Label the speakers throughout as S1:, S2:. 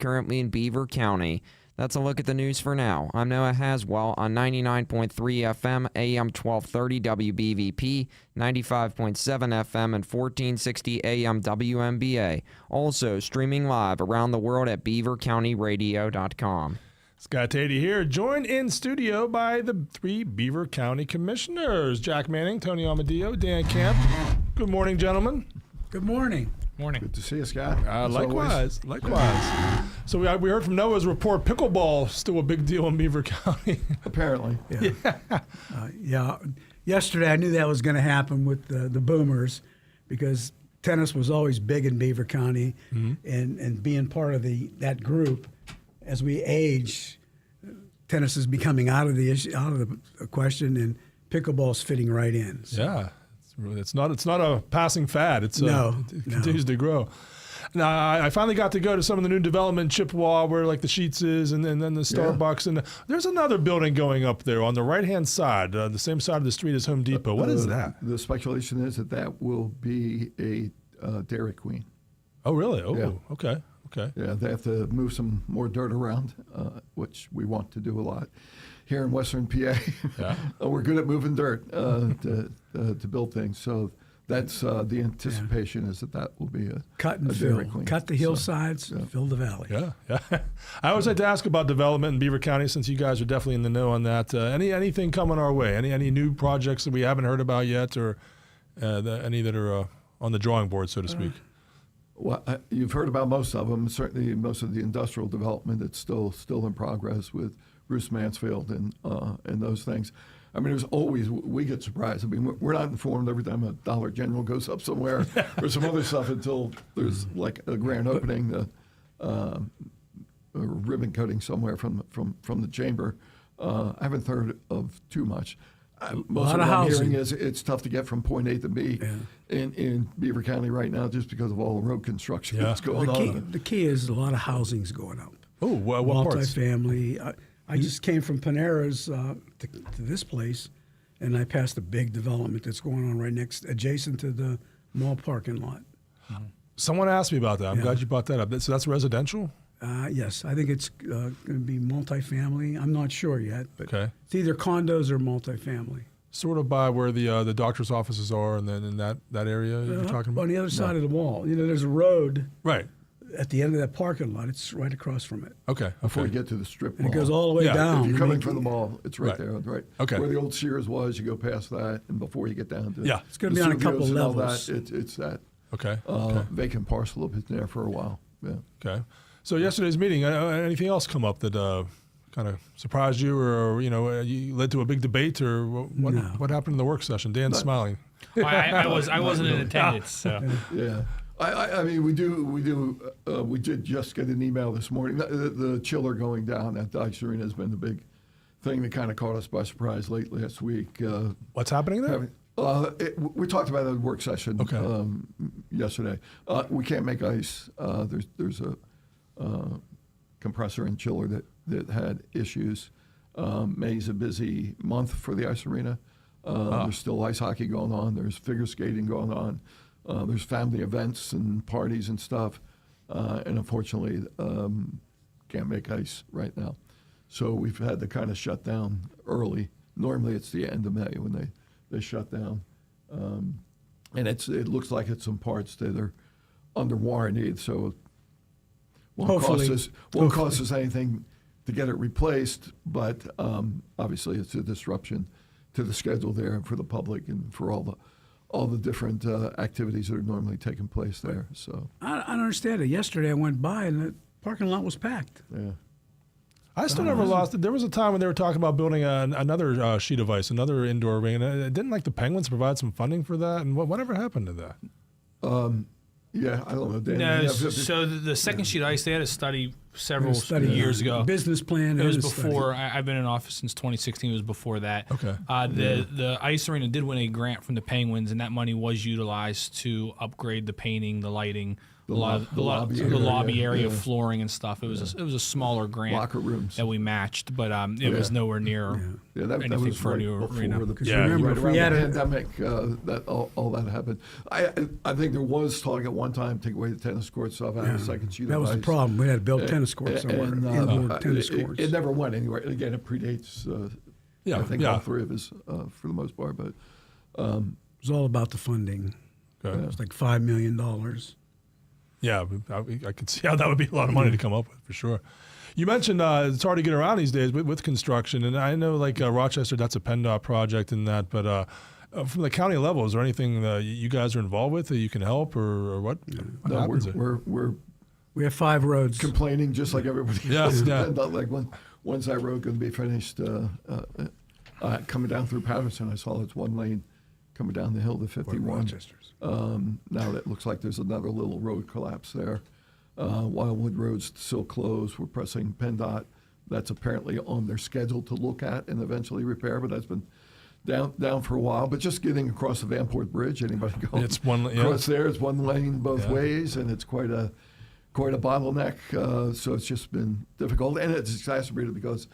S1: currently in Beaver County. That's a look at the news for now. I'm Noah Haswell on 99.3 FM, AM 1230 WBVP, 95.7 FM, and 1460 AM WMBA. Also streaming live around the world at beavercountyradio.com.
S2: Scott Tady here, joined in studio by the 3 Beaver County Commissioners, Jack Manning, Tony Amadeo, Dan Camp. Good morning, gentlemen.
S3: Good morning.
S4: Morning.
S5: Good to see you, Scott.
S2: Likewise. So we heard from Noah's report, pickleball still a big deal in Beaver County.
S5: Apparently.
S3: Yeah. Yesterday I knew that was going to happen with the Boomers because tennis was always big in Beaver County, and being part of that group, as we age, tennis is becoming out of the question, and pickleball's fitting right in. So.
S2: Yeah. It's not a passing fad. It continues to grow. Now, I finally got to go to some of the new development in Chippewa where like the Sheetz is and then the Starbucks. And there's another building going up there on the right-hand side, the same side of the street as Home Depot. What is that?
S5: The speculation is that will be a Dairy Queen.
S2: Oh, really? Oh,
S5: yeah.
S2: Okay.
S5: Yeah, they have to move some more dirt around, which we want to do a lot. Here in Western PA, we're good at moving dirt to build things. So that's the anticipation is that will be a
S3: cut and
S5: Dairy
S3: fill.
S5: Queen.
S3: Cut the hillsides, fill the valley.
S2: Yeah. I always like to ask about development in Beaver County since you guys are definitely in the know on that. Anything coming our way? Any new projects that we haven't heard about yet, or any that are on the drawing board, so to speak?
S5: Well, you've heard about most of them. Certainly, most of the industrial development that's still in progress with Bruce Mansfield and those things. I mean, there's always, we get surprised. I mean, we're not informed every time a Dollar General goes up somewhere or some other stuff until there's like a grand opening, a ribbon cutting somewhere from the chamber. I haven't heard of too much. Most of what I'm hearing is it's tough to get from point A to B in Beaver County right now just because of all the road construction that's going on.
S3: The key is a lot of housing's going up.
S2: Oh, what parts?
S3: Multifamily. I just came from Panera's to this place, and I passed a big development that's going on right adjacent to the mall parking lot.
S2: Someone asked me about that. I'm glad you brought that up. So that's residential?
S3: Yes, I think it's going to be multifamily. I'm not sure yet, but it's either condos or multifamily. Sort
S2: of by where the doctor's offices are, and then in that area you're talking about?
S3: On the other side of the wall. You know, there's a road.
S2: Right.
S3: At the end of that parking lot, it's right across from it.
S2: Okay.
S5: Before you get to the strip mall.
S3: And it goes all the way down.
S5: If you're coming from the mall, it's right there. Right.
S2: Okay.
S5: Where the old Sears was, you go past that, and before you get down to
S3: it's going to be on a couple levels.
S5: It's that
S2: okay.
S5: Vacant parcel has been there for a while. Yeah.
S2: Okay. So yesterday's meeting, anything else come up that kind of surprised you, or you led to a big debate, or what happened in the work session? Dan's smiling.
S4: I wasn't in attendance. So.
S5: Yeah. I mean, we did just get an email this morning. The chiller going down at Dice Arena has been the big thing that kind of caught us by surprise late last week.
S2: What's happening there?
S5: We talked about it at the work session yesterday. We can't make ice. There's a compressor and chiller that had issues. May's a busy month for the ice arena. There's still ice hockey going on. There's figure skating going on. There's family events and parties and stuff, and unfortunately, can't make ice right now. So we've had to kind of shut down early. Normally it's the end of May when they shut down, and it looks like it's some parts that are under warranty, so it won't cost us anything to get it replaced. But obviously, it's a disruption to the schedule there and for the public and for all the different activities that are normally taking place there. So
S3: I don't understand it. Yesterday I went by and the parking lot was packed.
S5: Yeah.
S2: I still never lost it. There was a time when they were talking about building another sheet of ice, another indoor ring, and didn't like the Penguins provide some funding for that? And whatever happened to that?
S5: Yeah, I don't know, Dan.
S4: No, so the second sheet of ice, they had a study several years ago.
S3: Business plan.
S4: It was before. I've been in office since 2016. It was before that.
S2: Okay.
S4: The ice arena did win a grant from the Penguins, and that money was utilized to upgrade the painting, the lighting, the lobby area, flooring and stuff. It was a smaller grant,
S5: locker rooms
S4: that we matched, but it was nowhere near
S5: that
S4: anything
S5: was
S4: for a
S5: right
S4: new
S5: before
S4: arena.
S3: remember,
S5: right
S3: if we
S5: around
S3: had
S5: the pandemic, that all that happened. I think there was talk at one time take away the tennis courts off, a second sheet of ice.
S3: That was the problem. We had to build tennis courts somewhere, indoor tennis courts.
S5: It never went anywhere. And again, it predates. I think all three of us for the most part, but
S3: It was all about the funding.
S2: Okay.
S3: It was like $5 million.
S2: Yeah, I could see how that would be a lot of money to come up with, for sure. You mentioned it's hard to get around these days with construction, and I know like Rochester, that's a PennDOT project and that, but from the county level, is there anything you guys are involved with that you can help or what? What
S5: no,
S2: happens
S3: We have 5 roads.
S5: complaining just like everybody
S2: Yeah,
S5: else.
S2: yeah.
S5: Like when's that road going to be finished? Coming down through Patterson, I saw it's one lane coming down the hill to 51.
S3: Rochester's.
S5: Now it looks like there's another little road collapse there. Wildwood Road's still closed. We're pressing PennDOT. That's apparently on their schedule to look at and eventually repair, but that's been down for a while. But just getting across the Vanport Bridge, anybody going
S2: It's one,
S5: across there, it's one lane both ways, and it's quite a bottleneck. So it's just been difficult, and it's exacerbated because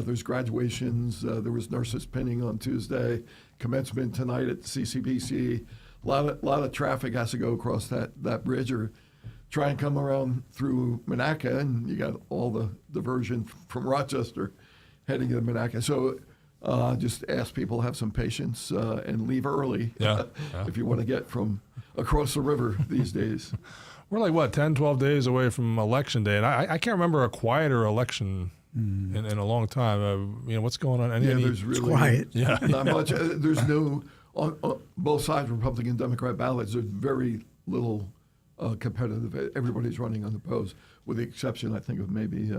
S5: there's graduations. There was nurses pinning on Tuesday, commencement tonight at the CCBC. A lot of traffic has to go across that bridge or try and come around through Monaca, and you got all the diversion from Rochester heading to Monaca. So just ask people to have some patience and leave early if you want to get from across the river these days.
S2: We're like, 10, 12 days away from Election Day, and I can't remember a quieter election in a long time. What's going on?
S5: There's really
S3: quiet.
S5: not much. There's no, on both sides, Republican, Democrat ballots, there's very little competitive. Everybody's running unopposed, with the exception, I think, of maybe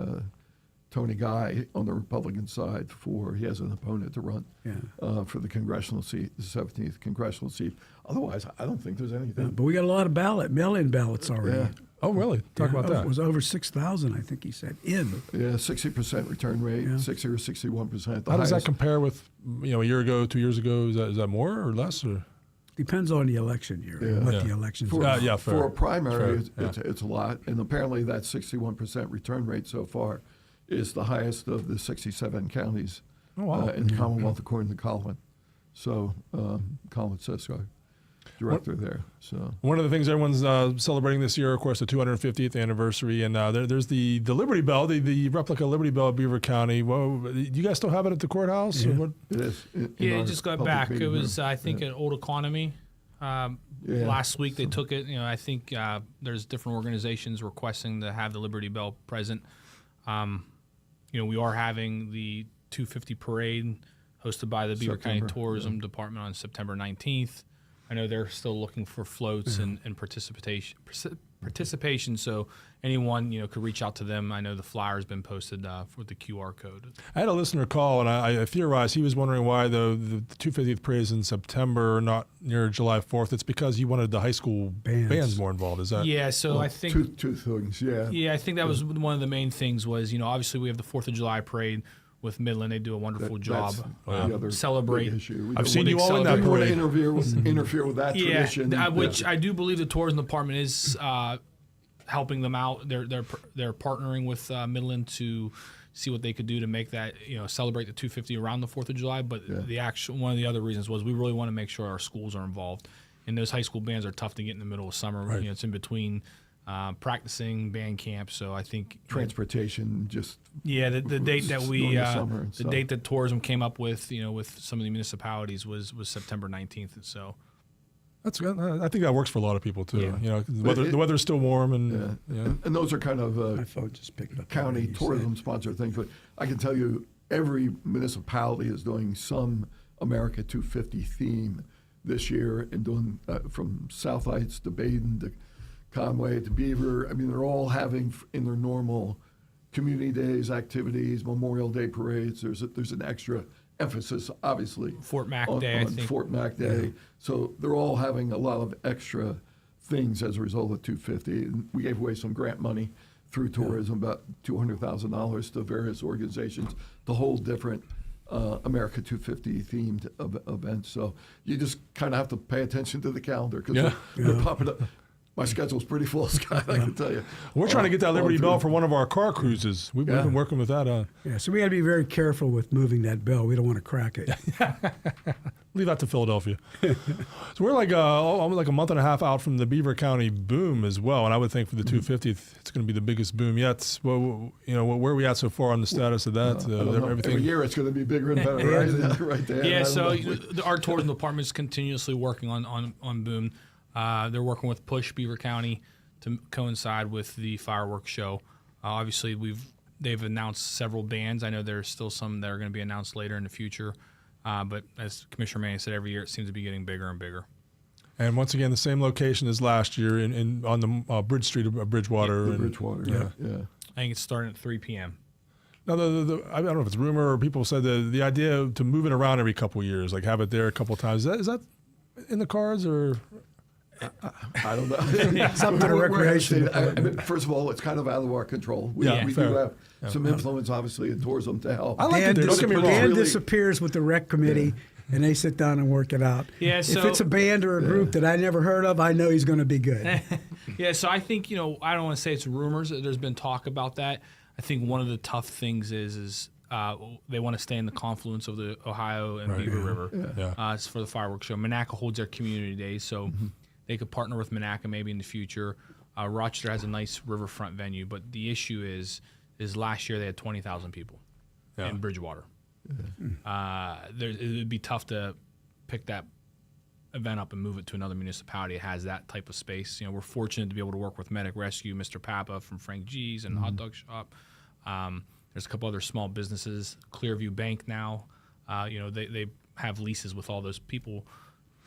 S5: Tony Guy on the Republican side. He has an opponent to run for the congressional seat, the 17th congressional seat. Otherwise, I don't think there's anything.
S3: But we got a lot of mail-in ballots already.
S5: Yeah.
S2: Oh, really? Talk about that.
S3: It was over 6,000, I think he said, in.
S5: Yeah, 60% return rate, 60 or 61%.
S2: How does that compare with a year ago, 2 years ago? Is that more or less? Or
S3: Depends on the election year, the election's
S5: for,
S3: for.
S5: for a primary, it's a lot. And apparently that 61% return rate so far is the highest of the 67 counties in the Commonwealth, according to Colin. So Colin Sisko, director there. So
S2: one of the things everyone's celebrating this year, of course, the 250th anniversary, and there's the Liberty Bell, the replica Liberty Bell at Beaver County. Whoa, do you guys still have it at the courthouse?
S5: Yeah.
S2: Or what?
S5: it is.
S4: It just got back. It was, I think, an Old Economy. Last week they took it. I think there's different organizations requesting to have the Liberty Bell present. We are having the 250 parade hosted by the Beaver County Tourism Department on September 19th. I know they're still looking for floats and participation. So anyone could reach out to them. I know the flyer's been posted for the QR code.
S2: I had a listener call, and I theorized he was wondering why the 250th parade is in September, not near July 4th. It's because he wanted the high school bands more involved. Is that?
S4: Yeah. So I think
S5: two things. Yeah.
S4: Yeah, I think that was one of the main things. Was obviously we have the 4th of July parade with Midland. They do a wonderful job. Celebrate.
S2: I've seen you all in that
S5: We want to
S2: parade.
S5: interfere with that tradition.
S4: Which I do believe the tourism department is helping them out. They're partnering with Midland to see what they could do to make that celebrate the 250 around the 4th of July. But one of the other reasons was we really want to make sure our schools are involved. And those high school bands are tough to get in the middle of summer.
S2: Right.
S4: It's in between practicing band camp. So I think
S5: transportation just
S4: the date that we
S5: the
S4: date that tourism came up with with some of the municipalities was September 19th. And so
S2: That's I think that works for a lot of people too. The weather's still warm and
S5: and those are kind of
S3: My phone just picked up
S5: county tourism sponsored things. But I can tell you, every municipality is doing some America 250 theme this year, and doing from South Heights to Baden to Conway to Beaver. I mean, they're all having in their normal community days, activities, Memorial Day parades. There's an extra emphasis, obviously,
S4: Fort Mac Day,
S5: on
S4: I think.
S5: Fort Mac Day. Yeah. So they're all having a lot of extra things as a result of 250. And we gave away some grant money through tourism, about $200,000 to various organizations to hold different America 250 themed events. So you just kind of have to pay attention to the calendar because they're popping up. My schedule's pretty full, Scott, I can tell you.
S2: We're trying to get that Liberty
S5: all
S2: Bell
S5: through.
S2: for one of our car cruises. We've been working with that.
S3: Yeah, so we got to be very careful with moving that bell. We don't want to crack it.
S2: Leave that to Philadelphia. So we're almost like a month and a half out from the Beaver County boom as well, and I would think for the 250th, it's going to be the biggest boom yet. Well, where are we at so far on the status of that?
S5: Every year it's going to be bigger and better, right? Right there.
S4: Yeah, so our tourism department is continuously working on boom. They're working with Push Beaver County to coincide with the fireworks show. Obviously, they've announced several bands. I know there's still some that are going to be announced later in the future. But as Commissioner Manning said, every year it seems to be getting bigger and bigger.
S2: And once again, the same location as last year on the Bridge Street of Bridgewater.
S5: Bridgewater, yeah.
S4: I think it's starting at 3 p.m.
S2: Now, I don't know if it's rumor or people said the idea to move it around every couple of years, like have it there a couple of times. Is that in the cards or?
S5: I don't know.
S3: Something to recreation.
S5: First of all, it's kind of out of our control. We
S2: Yeah,
S5: do
S2: fair.
S5: have some influence, obviously, in tourism to help.
S2: I like it there. Don't get me wrong.
S3: Dan disappears with the rec committee, and they sit down and work it out.
S4: Yeah,
S3: if
S4: so-
S3: it's a band or a group that I never heard of, I know he's going to be good.
S4: Yeah, so I think, I don't want to say it's rumors. There's been talk about that. I think one of the tough things is they want to stay in the confluence of the Ohio and Beaver River.
S2: Yeah.
S4: It's for the fireworks show. Monaca holds their community days, so they could partner with Monaca maybe in the future. Rochester has a nice riverfront venue, but the issue is last year they had 20,000 people in Bridgewater. It would be tough to pick that event up and move it to another municipality that has that type of space. We're fortunate to be able to work with Medic Rescue, Mr. Papa from Frank G's and Hot Dog Shop. There's a couple other small businesses, Clearview Bank now. They have leases with all those people,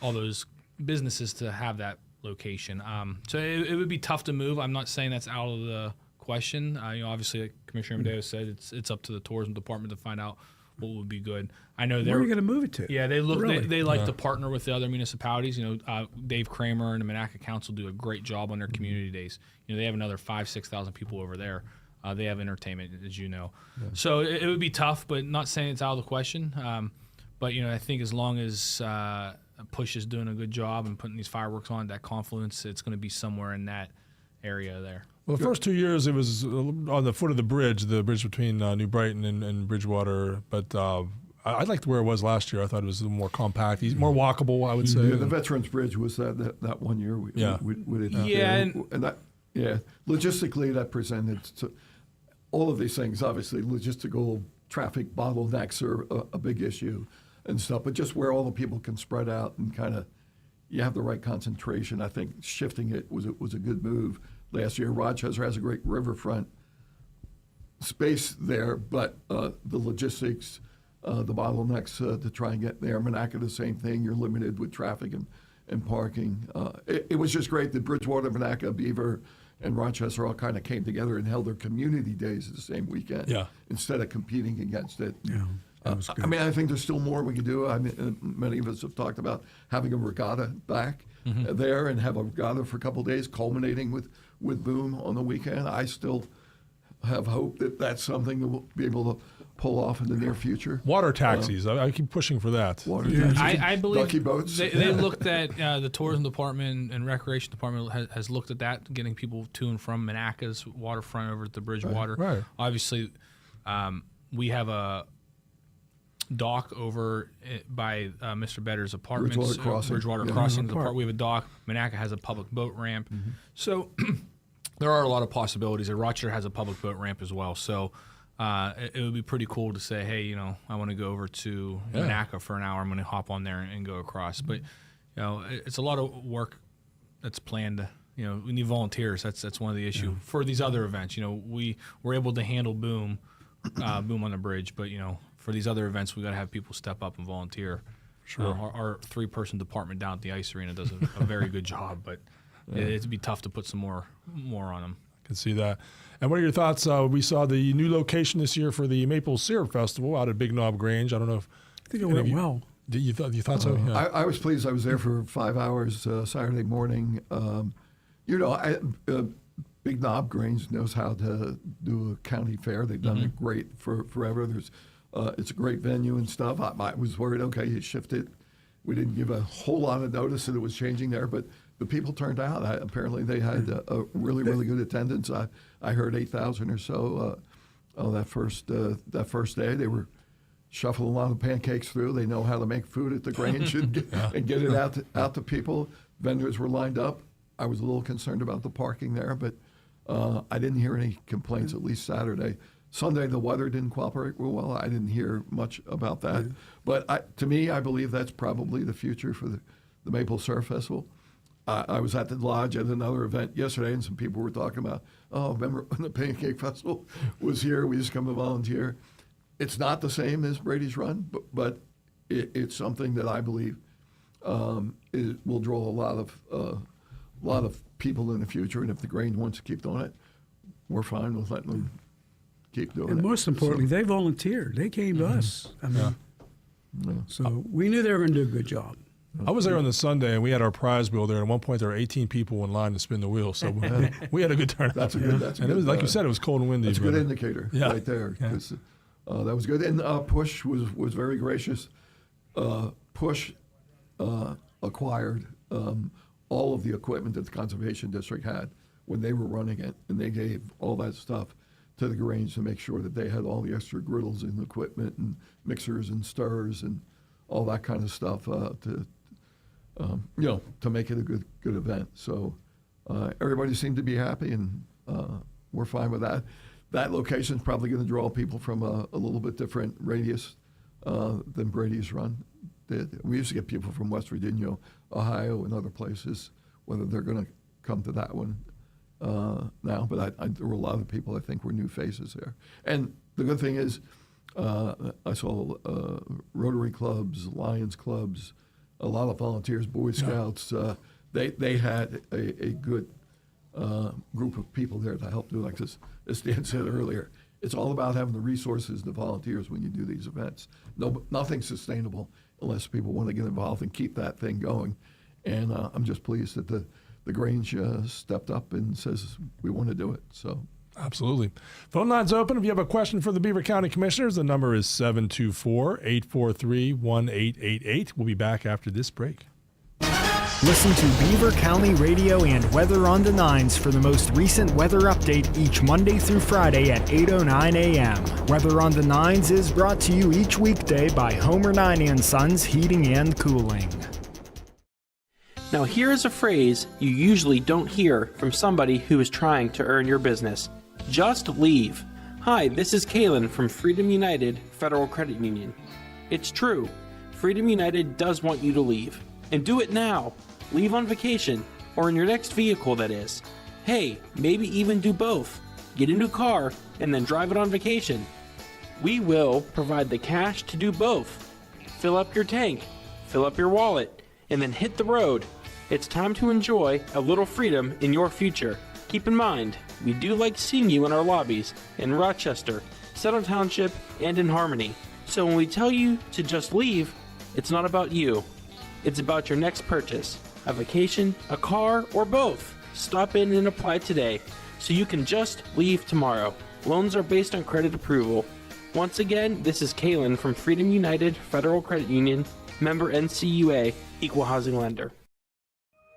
S4: all those businesses to have that location. So it would be tough to move. I'm not saying that's out of the question. Obviously, like Commissioner Amadeo said, it's up to the tourism department to find out what would be good. I know
S3: Where are you going to move it to?
S4: Yeah, they look.
S3: Really?
S4: They like to partner with the other municipalities. Dave Kramer and the Monaca Council do a great job on their community days. They have another 5,000-6,000 people over there. They have entertainment, as you know. Yeah. So it would be tough, but not saying it's out of the question. But I think as long as Push is doing a good job and putting these fireworks on that confluence, it's going to be somewhere in that area there.
S2: Well, the first 2 years it was on the foot of the bridge between New Brighton and Bridgewater. But I liked where it was last year. I thought it was a little more compact, more walkable, I would say.
S5: Yeah, the Veterans Bridge was that 1 year. We did.
S4: Yeah,
S5: and that logistically that presented all of these things. Obviously, logistical traffic bottlenecks are a big issue and stuff. But just where all the people can spread out and kind of you have the right concentration. I think shifting it was a good move. Last year, Rochester has a great riverfront space there, but the logistics, the bottlenecks to try and get there. Monaca, the same thing. You're limited with traffic and parking. It was just great that Bridgewater, Monaca, Beaver, and Rochester all kind of came together and held their community days the same weekend instead of competing against it.
S3: Yeah.
S5: I think there's still more we can do. Many of us have talked about having a regatta back there and have a regatta for a couple of days, culminating with Boom on the weekend. I still have hope that that's something that we'll be able to pull off in the near future.
S2: Water taxis. I keep pushing for that.
S5: Water taxis.
S4: I believe
S5: Ducky boats.
S4: They looked at the tourism department and recreation department has looked at that, getting people to and from Monaca's waterfront over to Bridgewater.
S2: Right.
S4: Obviously, we have a dock over by Mr. Better's apartments. Bridgewater Crossing. We have a dock. Monaca has a public boat ramp. So there are a lot of possibilities. And Rochester has a public boat ramp as well. So it would be pretty cool to say, hey, I want to go over to Monaca for an hour. I'm going to hop on there and go across. But it's a lot of work that's planned. We need volunteers. That's one of the issues for these other events. We were able to handle Boom on the bridge, but for these other events, we got to have people step up and volunteer. Sure. Our 3-person department down at the ice arena does a very good job, but it'd be tough to put some more on them.
S2: I can see that. And what are your thoughts? We saw the new location this year for the Maple Syrup Festival out at Big Knob Grange. I don't know if
S3: I think it went well.
S2: You thought so? Yeah.
S5: I was pleased. I was there for 5 hours Saturday morning. Big Knob Grange knows how to do a county fair. They've done it great for forever. It's a great venue and stuff. I was worried, okay, you shifted. We didn't give a whole lot of notice that it was changing there, but the people turned out. Apparently, they had a really, really good attendance. I heard 8,000 or so that first day. They were shuffling a lot of pancakes through. They know how to make food at the Grange and get it out to people. Vendors were lined up. I was a little concerned about the parking there, but I didn't hear any complaints, at least Saturday. Sunday, the weather didn't cooperate well. I didn't hear much about that. But to me, I believe that's probably the future for the Maple Syrup Festival. I was at the lodge at another event yesterday, and some people were talking about, remember when the Pancake Festival was here? We just come to volunteer. It's not the same as Brady's Run, but it's something that I believe will draw a lot of people in the future. And if the Grange wants to keep doing it, we're fine with letting them keep doing it.
S3: And most importantly, they volunteered. They came to us. I mean, so we knew they were going to do a good job.
S2: I was there on the Sunday, and we had our prize wheel there. At one point, there were 18 people in line to spin the wheel, so we had a good turnout.
S5: That's a good.
S2: And it was, like you said, it was cold and windy.
S5: That's a good indicator right there.
S2: Yeah.
S5: That was good. And Push was very gracious. Push acquired all of the equipment that the Conservation District had when they were running it, and they gave all that stuff to the Grange to make sure that they had all the extra griddles and equipment and mixers and stirrers and all that kind of stuff to make it a good event. So everybody seemed to be happy, and we're fine with that. That location is probably going to draw people from a little bit different radius than Brady's Run did. We used to get people from West Virginia, Ohio, and other places, whether they're going to come to that one now. But there were a lot of people I think were new faces there. And the good thing is I saw Rotary clubs, Lions clubs, a lot of volunteers, Boy Scouts. They had a good group of people there to help do, like this, as Dan said earlier. It's all about having the resources, the volunteers when you do these events. Nothing's sustainable unless people want to get involved and keep that thing going. And I'm just pleased that the Grange stepped up and says we want to do it. So.
S2: Absolutely. Phone line's open. If you have a question for the Beaver County Commissioners, the number is 724-843-1888. We'll be back after this break.
S6: Listen to Beaver County Radio and Weather on the Nines for the most recent weather update each Monday through Friday at 8:09 a.m. Weather on the Nines is brought to you each weekday by Homer 9 & Sons Heating and Cooling.
S7: Now here is a phrase you usually don't hear from somebody who is trying to earn your business. Just leave. Hi, this is Kalen from Freedom United Federal Credit Union. It's true. Freedom United does want you to leave. And do it now. Leave on vacation, or in your next vehicle, that is. Hey, maybe even do both. Get a new car and then drive it on vacation. We will provide the cash to do both. Fill up your tank, fill up your wallet, and then hit the road. It's time to enjoy a little freedom in your future. Keep in mind, we do like seeing you in our lobbies in Rochester, Settle Township, and in Harmony. So when we tell you to just leave, it's not about you. It's about your next purchase, a vacation, a car, or both. Stop in and apply today so you can just leave tomorrow. Loans are based on credit approval. Once again, this is Kalen from Freedom United Federal Credit Union, member NCUA, equal housing lender.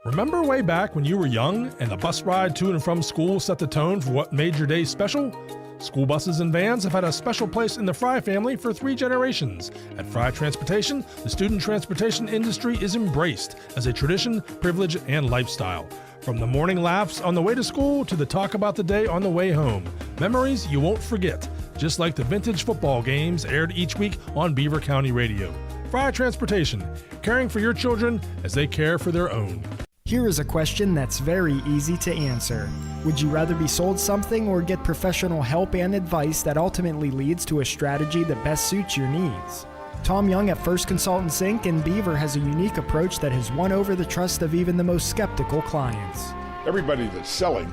S2: Remember way back when you were young and the bus ride to and from school set the tone for what made your day special? School buses and vans have had a special place in the Fry family for 3 generations. At Fry Transportation, the student transportation industry is embraced as a tradition, privilege, and lifestyle. From the morning laughs on the way to school to the talk about the day on the way home. Memories you won't forget, just like the vintage football games aired each week on Beaver County Radio. Fry Transportation, caring for your children as they care for their own.
S6: Here is a question that's very easy to answer. Would you rather be sold something or get professional help and advice that ultimately leads to a strategy that best suits your needs? Tom Young at First Consultants Inc. in Beaver has a unique approach that has won over the trust of even the most skeptical clients.
S8: Everybody that's selling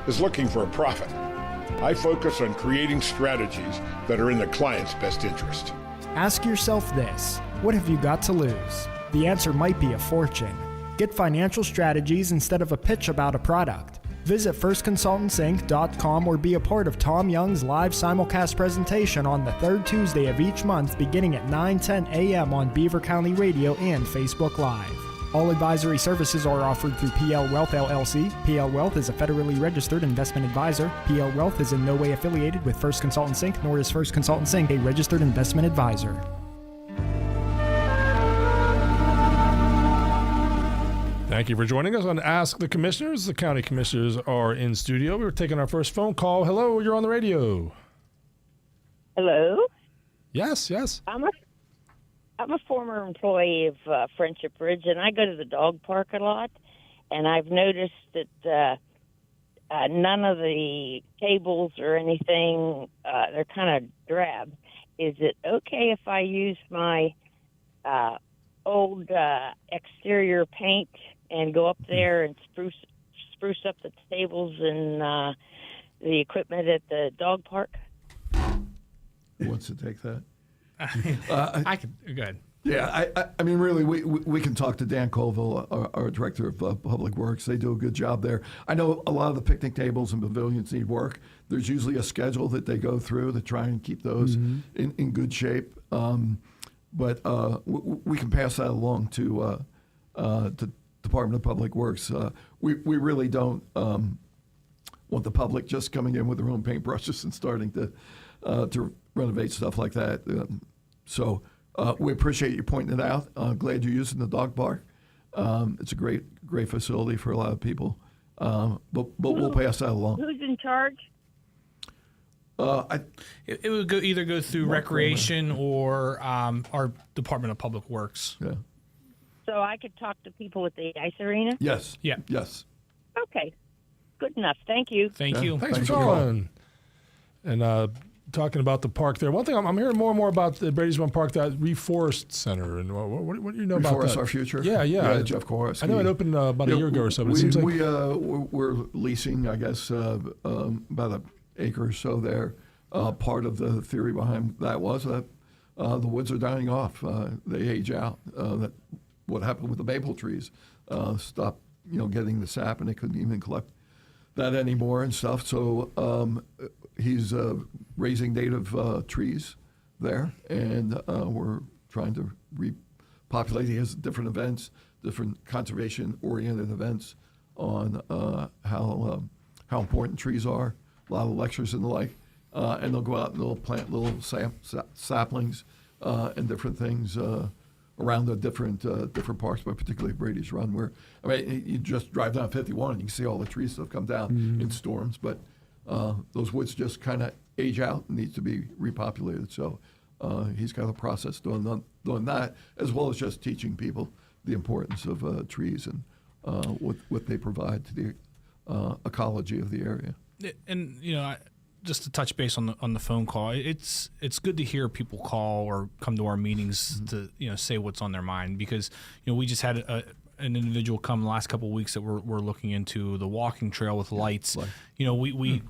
S8: is looking for a profit. I focus on creating strategies that are in the client's best interest.
S6: Ask yourself this: what have you got to lose? The answer might be a fortune. Get financial strategies instead of a pitch about a product. Visit firstconsultantsinc.com or be a part of Tom Young's live simulcast presentation on the 3rd Tuesday of each month beginning at 9:10 a.m. on Beaver County Radio and Facebook Live. All advisory services are offered through PL Wealth LLC. PL Wealth is a federally registered investment advisor. PL Wealth is in no way affiliated with First Consultants Inc., nor is First Consultants Inc. a registered investment advisor.
S2: Thank you for joining us on Ask the Commissioners. The county commissioners are in studio. We're taking our first phone call. Hello, you're on the radio.
S9: Hello?
S2: Yes.
S9: I'm a former employee of Friendship Ridge, and I go to the dog park a lot, and I've noticed that none of the tables or anything, they're kind of drab. Is it okay if I use my old exterior paint and go up there and spruce up the tables and the equipment at the dog park?
S5: Who wants to take that?
S4: I can go ahead.
S5: Yeah, I mean, really, we can talk to Dan Colville, our director of Public Works. They do a good job there. I know a lot of the picnic tables and pavilions need work. There's usually a schedule that they go through to try and keep those in good shape. But we can pass that along to Department of Public Works. We really don't want the public just coming in with their own paintbrushes and starting to renovate stuff like that. So we appreciate you pointing it out. Glad you're using the dog park. It's a great facility for a lot of people. But we'll pass that along.
S9: Who's in charge?
S4: It would either go through Recreation or our Department of Public Works.
S5: Yeah.
S9: So I could talk to people at the ice arena?
S5: Yes.
S4: Yeah.
S5: Yes.
S9: Okay. Good enough. Thank you.
S4: Thank you.
S2: Thanks for calling. And talking about the park there, one thing I'm hearing more and more about the Brady's Run Park, that Reforest Center. And what do you know about that?
S5: Reforest Our Future?
S2: Yeah.
S5: Jeff Kowalski.
S2: I know it opened about a year ago or so, but it seems like...
S5: We're leasing, I guess, about an acre or so there. Part of the theory behind that was that the woods are dying off. They age out. That what happened with the maple trees stopped, getting the sap, and they couldn't even collect that anymore and stuff. So he's raising native trees there, and we're trying to repopulate. He has different events, different conservation-oriented events on how important trees are. A lot of lectures and the like. And they'll go out and they'll plant little saplings and different things around the different parks, but particularly Brady's Run, where you just drive down 51 and you can see all the trees that have come down in storms. But those woods just kind of age out and need to be repopulated. So he's got a process doing that, as well as just teaching people the importance of trees and what they provide to the ecology of the area.
S4: And just to touch base on the phone call, it's good to hear people call or come to our meetings to say what's on their mind, because we just had an individual come the last couple of weeks that we're looking into the walking trail with lights. We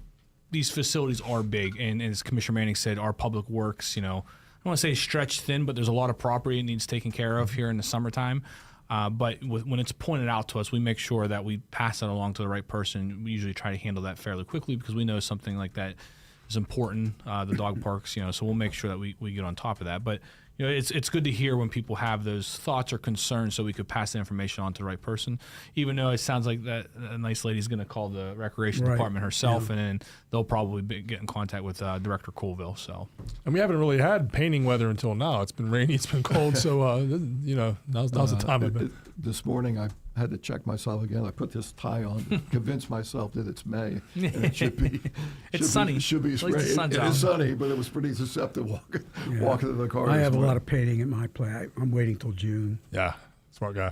S4: these facilities are big, and as Commissioner Manning said, our Public Works, I don't want to say stretched thin, but there's a lot of property that needs taken care of here in the summertime. But when it's pointed out to us, we make sure that we pass that along to the right person. We usually try to handle that fairly quickly because we know something like that is important, the dog parks, so we'll make sure that we get on top of that. But it's good to hear when people have those thoughts or concerns, so we could pass the information on to the right person, even though it sounds like that a nice lady's going to call the Recreation Department herself, and then they'll probably get in contact with Director Colville. So,
S2: and we haven't really had painting weather until now. It's been rainy, it's been cold, so now's the time of it.
S5: This morning I had to check myself again. I put this tie on to convince myself that it's May and it should be.
S4: It's sunny.
S5: It should be spring. It is sunny, but it was pretty deceptive walking in the car.
S3: I have a lot of painting at my place. I'm waiting till June.
S2: Yeah, smart guy.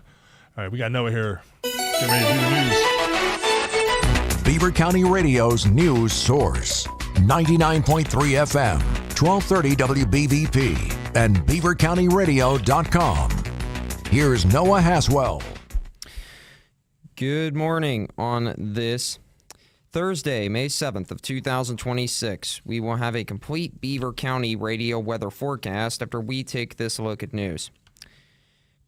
S2: All right, we got Noah here. Get ready to do the news.
S10: Beaver County Radio's news source. 99.3 FM, 1230 WBVP, and BeaverCountyRadio.com. Here's Noah Haswell.
S1: Good morning. On this Thursday, May 7th of 2026, we will have a complete Beaver County radio weather forecast after we take this look at news.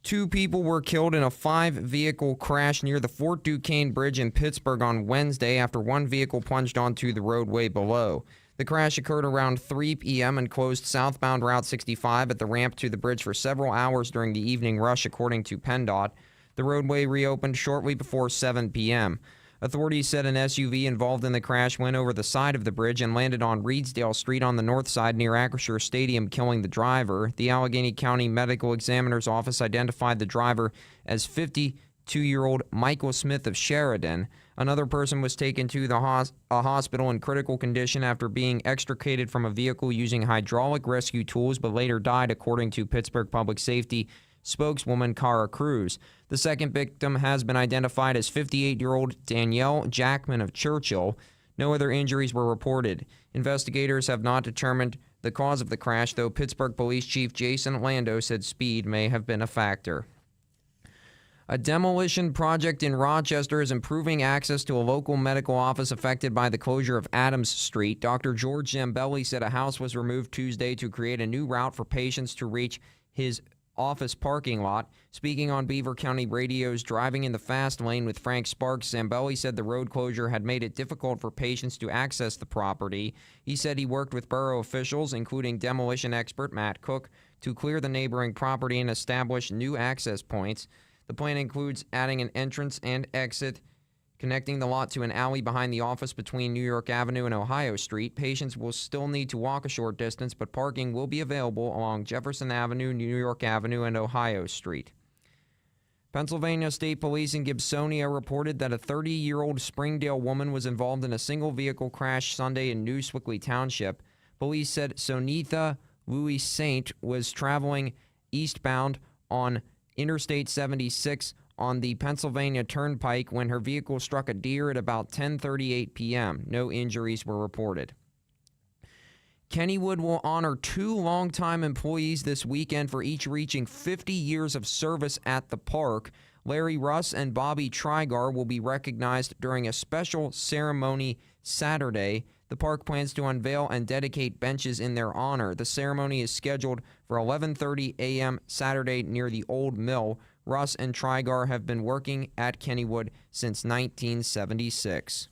S1: 2 people were killed in a 5-vehicle crash near the Fort Duquesne Bridge in Pittsburgh on Wednesday after one vehicle plunged onto the roadway below. The crash occurred around 3 p.m. and closed southbound Route 65 at the ramp to the bridge for several hours during the evening rush, according to PennDOT. The roadway reopened shortly before 7 p.m. Authorities said an SUV involved in the crash went over the side of the bridge and landed on Reedsdale Street on the north side near Acrisure Stadium, killing the driver. The Allegheny County Medical Examiner's Office identified the driver as 52-year-old Michael Smith of Sheridan. Another person was taken to a hospital in critical condition after being extricated from a vehicle using hydraulic rescue tools, but later died, according to Pittsburgh Public Safety spokeswoman Cara Cruz. The second victim has been identified as 58-year-old Danielle Jackman of Churchill. No other injuries were reported. Investigators have not determined the cause of the crash, though Pittsburgh Police Chief Jason Lando said speed may have been a factor. A demolition project in Rochester is improving access to a local medical office affected by the closure of Adams Street. Dr. George Zambelli said a house was removed Tuesday to create a new route for patients to reach his office parking lot. Speaking on Beaver County Radio's Driving in the Fast Lane with Frank Sparks, Zambelli said the road closure had made it difficult for patients to access the property. He said he worked with borough officials, including demolition expert Matt Cook, to clear the neighboring property and establish new access points. The plan includes adding an entrance and exit connecting the lot to an alley behind the office between New York Avenue and Ohio Street. Patients will still need to walk a short distance, but parking will be available along Jefferson Avenue, New York Avenue, and Ohio Street. Pennsylvania State Police in Gibsonia reported that a 30-year-old Springdale woman was involved in a single-vehicle crash Sunday in New Swickley Township. Police said Sonitha Louis Saint was traveling eastbound on Interstate 76 on the Pennsylvania Turnpike when her vehicle struck a deer at about 10:38 p.m. No injuries were reported. Kennywood will honor 2 longtime employees this weekend for each reaching 50 years of service at the park. Larry Russ and Bobby Trigar will be recognized during a special ceremony Saturday. The park plans to unveil and dedicate benches in their honor. The ceremony is scheduled for 11:30 a.m. Saturday near the Old Mill. Russ and Trigar have been working at Kennywood since 1976.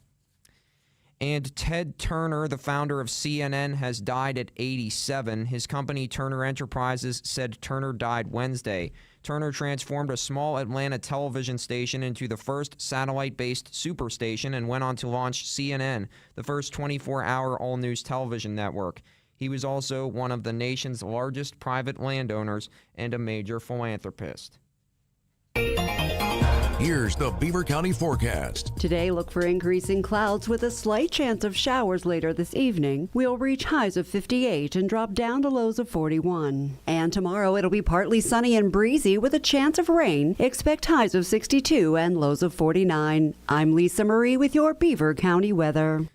S1: And Ted Turner, the founder of CNN, has died at 87. His company, Turner Enterprises, said Turner died Wednesday. Turner transformed a small Atlanta television station into the first satellite-based superstation and went on to launch CNN, the first 24-hour all-news television network. He was also one of the nation's largest private landowners and a major philanthropist.
S10: Here's the Beaver County forecast.
S11: Today, look for increasing clouds with a slight chance of showers later this evening. We'll reach highs of 58 and drop down to lows of 41. And tomorrow, it'll be partly sunny and breezy with a chance of rain. Expect highs of 62 and lows of 49. I'm Lisa Marie with your Beaver County weather.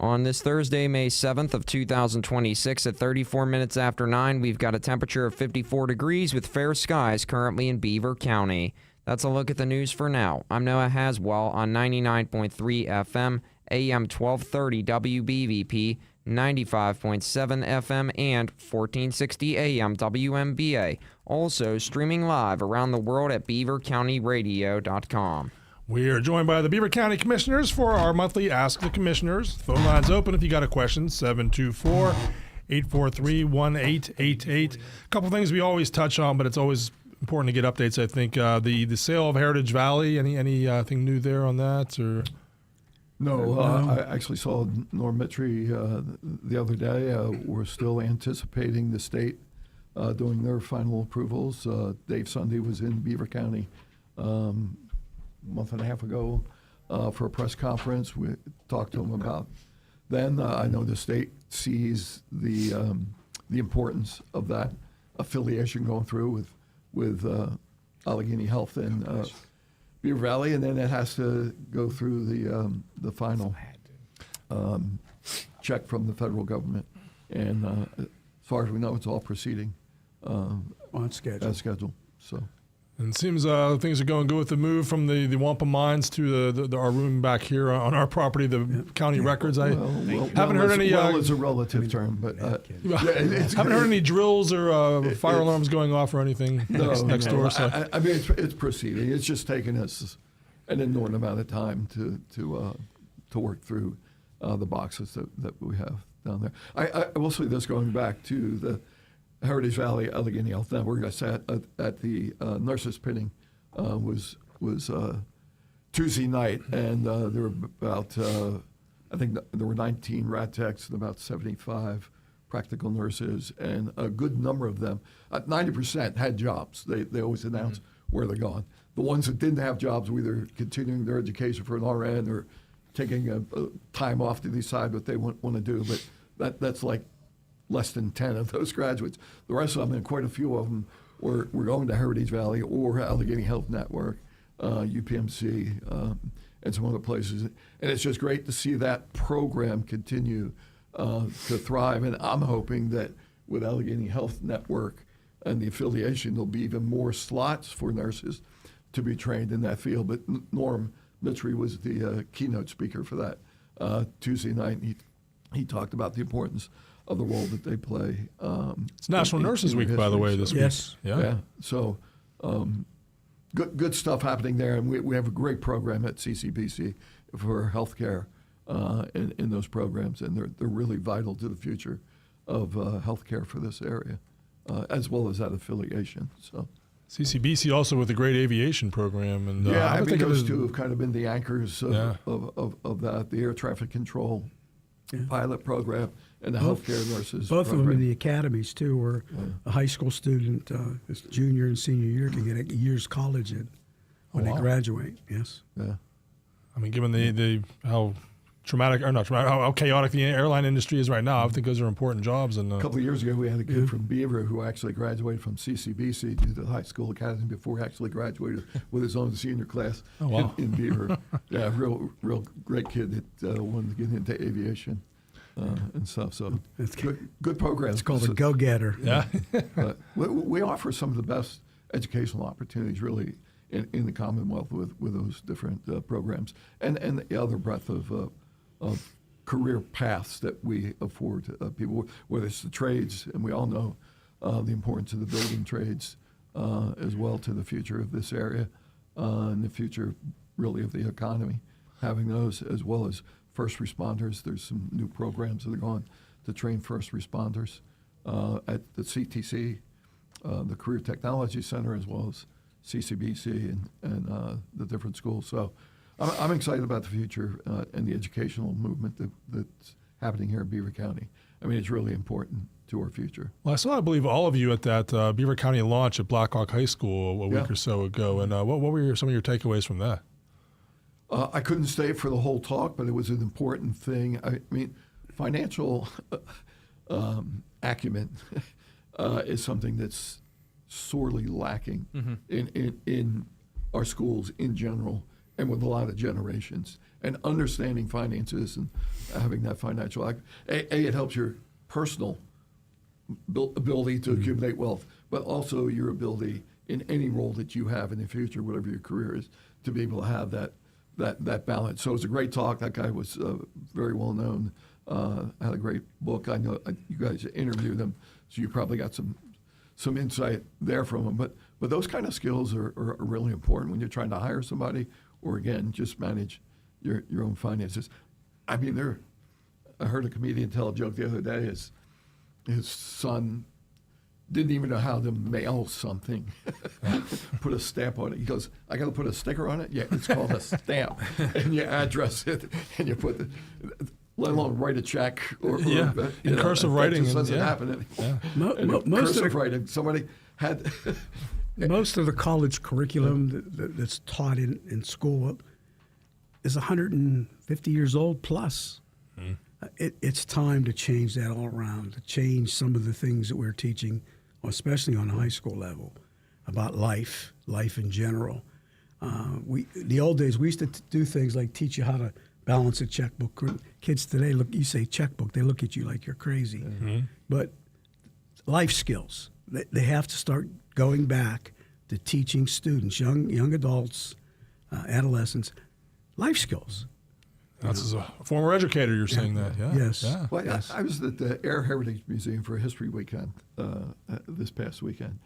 S1: On this Thursday, May 7th of 2026 at 34 minutes after 9, we've got a temperature of 54 degrees with fair skies currently in Beaver County. That's a look at the news for now. I'm Noah Haswell on 99.3 FM, AM 1230 WBVP, 95.7 FM, and 1460 AM WMBA. Also streaming live around the world at beavercountyradio.com.
S2: We are joined by the Beaver County Commissioners for our monthly Ask the Commissioners. Phone line's open if you got a question, 724-843-1888. A couple things we always touch on, but it's always important to get updates, I think. The sale of Heritage Valley, anything new there on that? Or
S5: No, I actually saw Norm Mitri the other day. We're still anticipating the state doing their final approvals. Dave Sunday was in Beaver County a month and a half ago for a press conference. We talked to him about then. I know the state sees the importance of that affiliation going through with Allegheny Health and Beaver Valley, and then it has to go through the final check from the federal government. And as far as we know, it's all proceeding
S3: on schedule.
S5: As scheduled. So.
S2: And it seems things are going good with the move from the Wampa Mines to our room back here on our property, the county records. I haven't heard any.
S5: Well, it's a relative term, but
S2: haven't heard any drills or fire alarms going off or anything next door. So.
S5: I mean, it's proceeding. It's just taken us an inordinate amount of time to work through the boxes that we have down there. I will say this, going back to the Heritage Valley Allegheny Health Network. I sat at the nurses' pinning was Tuesday night, and there were about I think there were 19 rad techs and about 75 practical nurses, and a good number of them, 90% had jobs. They always announce where they're going. The ones that didn't have jobs were either continuing their education for an RN or taking a time off to decide what they want to do. But that's like less than 10 of those graduates. The rest of them, and quite a few of them, were going to Heritage Valley or Allegheny Health Network, UPMC, and some other places. And it's just great to see that program continue to thrive. And I'm hoping that with Allegheny Health Network and the affiliation, there'll be even more slots for nurses to be trained in that field. But Norm Mitri was the keynote speaker for that Tuesday night. He talked about the importance of the role that they play.
S2: It's National Nurses Week, by the way, this week.
S5: Yeah. So good stuff happening there. And we have a great program at CCBC for healthcare in those programs. And they're really vital to the future of healthcare for this area, as well as that affiliation. So
S2: CCBC also with a great aviation program. And
S5: I think those two have kind of been the anchors of that, the air traffic control pilot program and the healthcare nurses.
S3: Both of them in the academies, too, where a high school student, his junior and senior year, can get a year's college in when they graduate. Yes.
S5: Yeah.
S2: I mean, given the how traumatic, or not traumatic, how chaotic the airline industry is right now, I think those are important jobs. And
S5: a couple of years ago, we had a kid from Beaver who actually graduated from CCBC to the high school academy before he actually graduated with his own senior class in Beaver. Yeah, real great kid that wanted to get into aviation and stuff. So good program.
S3: It's called a go-getter.
S2: Yeah.
S5: But we offer some of the best educational opportunities, really, in the Commonwealth with those different programs and the other breadth of career paths that we afford people, whether it's the trades, and we all know the importance of the building trades as well to the future of this area and the future, really, of the economy, having those as well as first responders. There's some new programs that are going to train first responders at the CTC, the Career Technology Center, as well as CCBC and the different schools. So I'm excited about the future and the educational movement that's happening here in Beaver County. I mean, it's really important to our future.
S2: Well, I saw, I believe, all of you at that Beaver County launch at Blackhawk High School a week or so ago. And what were some of your takeaways from that?
S5: I couldn't stay for the whole talk, but it was an important thing. I mean, financial acumen is something that's sorely lacking in our schools in general, and with a lot of generations. And understanding finances and having that financial it helps your personal ability to accumulate wealth, but also your ability in any role that you have in the future, whatever your career is, to be able to have that balance. So it was a great talk. That guy was very well known, had a great book. I know you guys interviewed him, so you probably got some insight there from him. But those kind of skills are really important when you're trying to hire somebody, or again, just manage your own finances. I mean, I heard a comedian tell a joke the other day. His son didn't even know how to mail something, put a stamp on it. He goes, I got to put a sticker on it? Yeah, it's called a stamp. And you address it, and you put let alone write a check.
S2: In cursive writing.
S5: It doesn't happen anymore. Cursive writing, somebody had...
S3: Most of the college curriculum that's taught in school is 150 years old plus. It's time to change that all around, to change some of the things that we're teaching, especially on a high school level, about life in general. The old days, we used to do things like teach you how to balance a checkbook. Kids today, you say checkbook, they look at you like you're crazy. But life skills, they have to start going back to teaching students, young adults, adolescents, life skills.
S2: That's as a former educator, you're saying that, yeah?
S3: Yes.
S2: Yeah.
S5: Well, I was at the Air Heritage Museum for a history weekend this past weekend,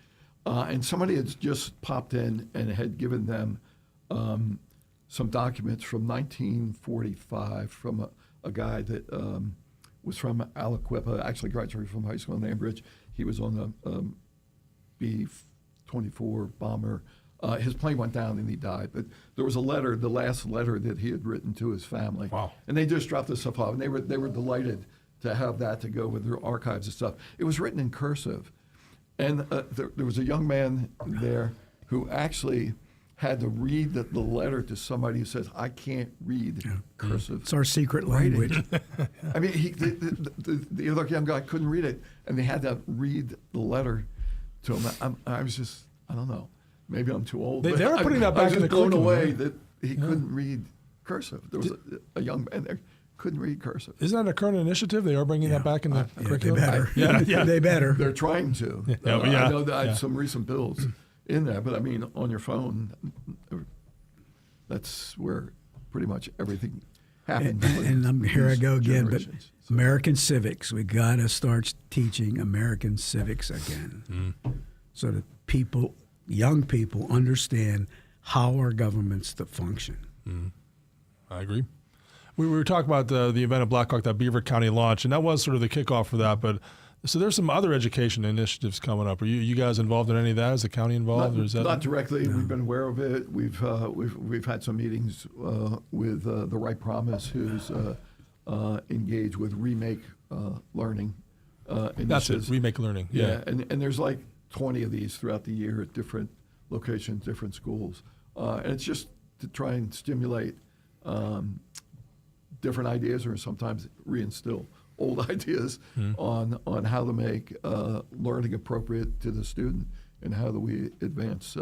S5: and somebody had just popped in and had given them some documents from 1945 from a guy that was from Aliquippa, actually graduated from high school in Ambridge. He was on the B-24 bomber, His plane went down and he died. But there was a letter, the last letter that he had written to his family.
S2: Wow.
S5: And they just dropped this stuff off, and they were delighted to have that to go with their archives and stuff. It was written in cursive. And there was a young man there who actually had to read the letter to somebody who says, I can't read cursive.
S3: It's our secret language.
S5: I mean, the other young guy couldn't read it, and they had to read the letter to him. I was just, I don't know, maybe I'm too old.
S2: They were putting that back in the
S5: blown
S2: curriculum,
S5: away
S2: right?
S5: that he couldn't read cursive. There was a young man there couldn't read cursive.
S2: Isn't that a current initiative? They are bringing that back in the curriculum?
S3: They better.
S5: They're trying to. I know that I have some recent bills in there, but I mean, on your phone, that's where pretty much everything happens.
S3: And here I go again, but
S5: generations.
S3: American civics, we got to start teaching American civics again so that young people understand how our governments to function.
S2: I agree. We were talking about the event at Blackhawk that Beaver County launched, and that was sort of the kickoff for that. But so there's some other education initiatives coming up. Are you guys involved in any of that? Is the county involved?
S5: Not directly. No. We've been aware of it. We've had some meetings with the Right Promise, who's engaged with Remake Learning.
S2: That's it. Remake Learning. Yeah.
S5: And there's like 20 of these throughout the year at different locations, different schools, and it's just to try and stimulate different ideas, or sometimes reinstill old ideas on how to make learning appropriate to the student, and how do we advance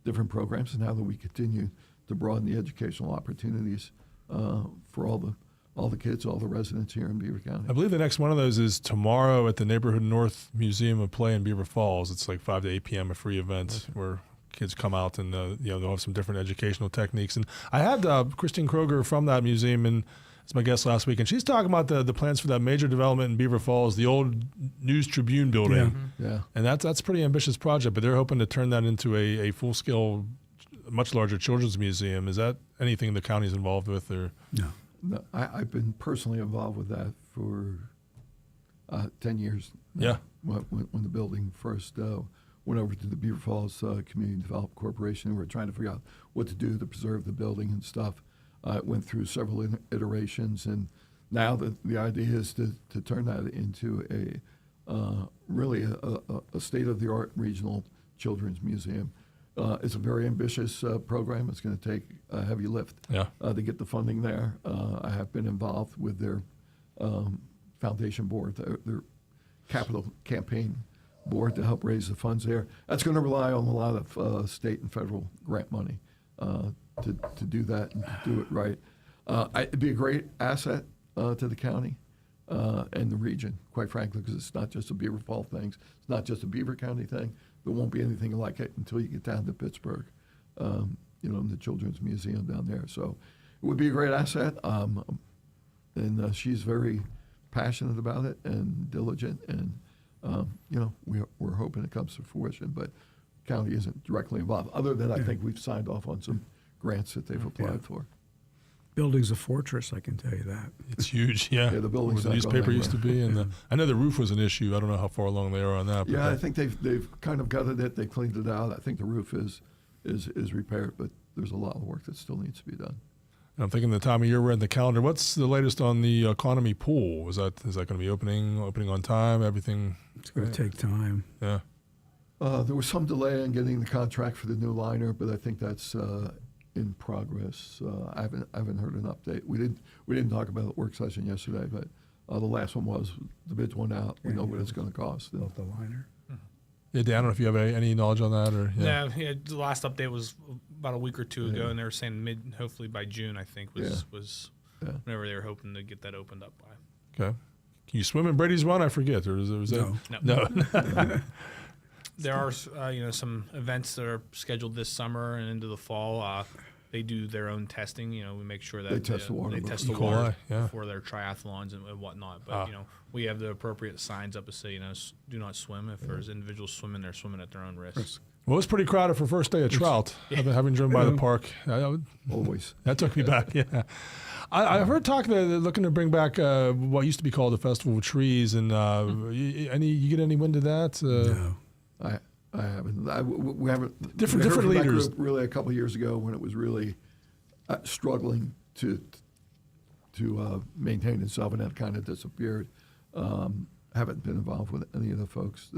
S5: different programs, and how do we continue to broaden the educational opportunities for all the kids, all the residents here in Beaver County.
S2: I believe the next one of those is tomorrow at the Neighborhood North Museum of Play in Beaver Falls. It's like 5 to 8 p.m., a free event where kids come out and they'll have some different educational techniques. And I had Christine Kroger from that museum and as my guest last week, and she's talking about the plans for that major development in Beaver Falls, the old News Tribune building.
S5: Yeah.
S2: And that's a pretty ambitious project, but they're hoping to turn that into a full-scale, much larger children's museum. Is that anything the county's involved with? Or
S5: No, I've been personally involved with that for 10 years.
S2: Yeah.
S5: When the building first went over to the Beaver Falls Community Development Corporation, we were trying to figure out what to do to preserve the building and stuff. It went through several iterations, and now the idea is to turn that into really a state-of-the-art regional children's museum. It's a very ambitious program. It's going to take a heavy lift to get the funding there. I have been involved with their foundation board, their capital campaign board, to help raise the funds there. That's going to rely on a lot of state and federal grant money to do that and do it right. It'd be a great asset to the county and the region, quite frankly, because it's not just a Beaver Falls thing. It's not just a Beaver County thing. There won't be anything like it until you get down to Pittsburgh, in the Children's Museum down there. So it would be a great asset. And she's very passionate about it and diligent. And, we're hoping it comes to fruition. But county isn't directly involved, other than I think we've signed off on some grants that they've applied for.
S3: Building's a fortress, I can tell you that.
S2: it's huge, yeah.
S5: The building's
S2: where the
S5: not
S2: newspaper
S5: going
S2: used to be, and I know the roof was an issue. I don't know how far along they are on that. But
S5: I think they've kind of gutted it. They cleaned it out. I think the roof is repaired, but there's a lot of work that still needs to be done.
S2: And I'm thinking the time of year we're in the calendar. What's the latest on the economy pool? Is that going to be opening on time? Everything?
S3: It's going to take time.
S2: Yeah.
S5: There was some delay in getting the contract for the new liner, but I think that's in progress. I haven't heard an update. We didn't talk about the work session yesterday, but the last one was the bids went out. We know what it's going to cost.
S3: About the liner.
S2: Yeah, Dan, I don't know if you have any knowledge on that or.
S4: Yeah, the last update was about a week or two ago, and they were saying hopefully by June, I think was whenever they were hoping to get that opened up by.
S2: Okay. Can you swim in Brady's Run? I forget. Or is that? No.
S4: There are some events that are scheduled this summer and into the fall. They do their own testing. We make sure that
S5: they test the water
S4: before their triathlons and whatnot. But we have the appropriate signs up to say do not swim. If there's individuals swimming, they're swimming at their own risk.
S2: Well, it was pretty crowded for first day of trout. Having driven by the park,
S5: always
S2: that took me back. Yeah, I heard talk that they're looking to bring back what used to be called the Festival of Trees. And you get any wind of that?
S3: No.
S5: I haven't. We haven't.
S2: Different leaders.
S5: Group really, a couple of years ago when it was really struggling to maintain itself, and that kind of disappeared. Haven't been involved with any of the folks